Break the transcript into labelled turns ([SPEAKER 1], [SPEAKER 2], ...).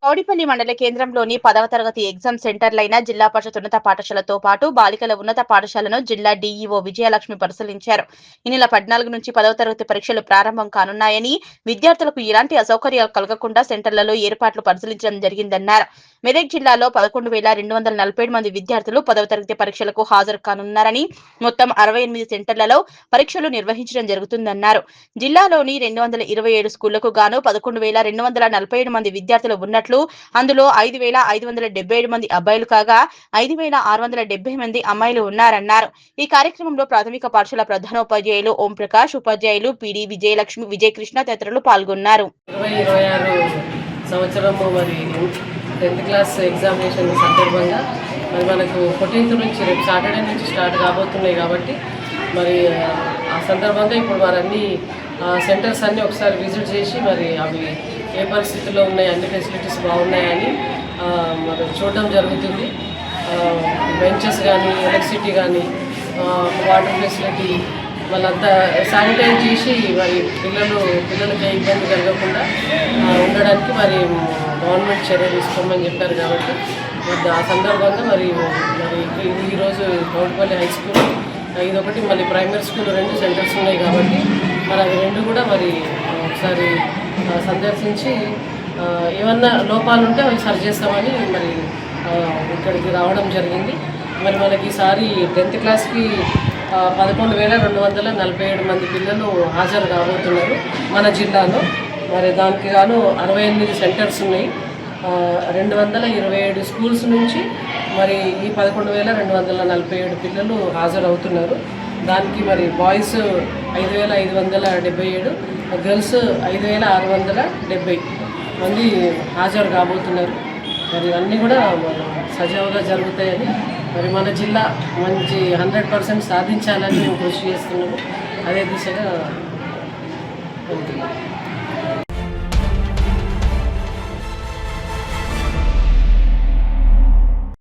[SPEAKER 1] కౌడిపల్లి మండల కేంద్రంలోని 10వ తరగతి ఎగ్జామ్ సెంటర్లైన జిల్లా పరిషత్ ఉన్నత పాఠశాలతో పాటు బాలికల ఉన్నత పాఠశాలను జిల్లా డీఈఓ విజయలక్ష్మి పరిశీలించారు. ఈ నెల 14 నుంచి 10వ తరగతి పరీక్షలు ప్రారంభం కానున్నాయని, విద్యార్థులకు ఎలాంటి అసౌకర్యాలు కలగకుండా సెంటర్లలో ఏర్పాట్లు పరిశీలించడం జరిగిందన్నారు. మెదక్ జిల్లాలో 11,247 మంది విద్యార్థులు 10వ తరగతి పరీక్షలకు హాజరు కానున్నారని, మొత్తం 68 సెంటర్లలో పరీక్షలు నిర్వహించడం జరుగుతుందన్నారు. జిల్లాలోని 227 స్కూళ్లకు గాను 11,247 మంది విద్యార్థులు ఉన్నట్లు, అందులో 5,577 మంది అబ్బాయిలు కాగా 5,670 మంది అమ్మాయిలు ఉన్నారన్నారు. ఈ కార్యక్రమంలో ప్రాథమిక పాఠశాల ప్రధానోపాధ్యాయులు ఓం ప్రకాష్, ఉపాధ్యాయులు పీడి విజయలక్ష్మి, విజయకృష్ణ తదితరులు పాల్గొన్నారు.
[SPEAKER 2] 2026 సంవత్సరము మరి 10th క్లాస్ ఎగ్జామినేషన్ సందర్భంగా మరి మనకు 14th నుంచి రేపు సాటర్డే నుంచి స్టార్ట్ కాబోతున్నాయి కాబట్టి మరి ఆ సందర్భంగా ఇప్పుడు మరి అన్ని సెంటర్స్ అన్నీ ఒకసారి విజిట్ చేసి మరి అవి ఏ పరిస్థితుల్లో ఉన్నాయి, అన్ని ఫెసిలిటీస్ బాగున్నాయని మరి చూడడం జరుగుతుంది. బెంచెస్ కానీ, ఎలక్ట్రిసిటీ కానీ, వాటర్ ఫెసిలిటీ వాళ్ళంతా శానిటైజ్ చేసి మరి పిల్లలకి ఇబ్బంది కలగకుండా ఉండడానికి మరి గవర్నమెంట్ చర్య తీసుకోమని చెప్పారు కాబట్టి మరి ఆ సందర్భంగా మరి ఈరోజు కౌడిపల్లి హై స్కూల్, ఇదొకటి మళ్ళీ ప్రైమరీ స్కూల్ 2 సెంటర్స్ ఉన్నాయి కాబట్టి మరి అవి 2 కూడా మరి ఒకసారి సందర్శించి ఏమన్నా లోపాలు ఉంటే అవి సరి చేస్తామని మరి ఇక్కడికి రావడం జరిగింది. మరి మనకి ఈసారి 10th క్లాస్కి 11,247 మంది పిల్లలు హాజరు కాబోతున్నారు మన జిల్లాలో. మరి దానికి గాను 68 సెంటర్స్ ఉన్నాయి. 227 స్కూల్స్ నుంచి మరి ఈ 11,247 పిల్లలు హాజరవుతున్నారు. దానికి మరి బాయ్స్ 5,577, గర్ల్స్ 5,670 మంది హాజరు కాబోతున్నారు. మరి అన్నీ కూడా సజావుగా జరుగుతాయని మరి మన జిల్లా మంచి 100% సాధించాలని మేము కృషి చేస్తున్నాము. అదే దిశగా వెళ్తున్నాం.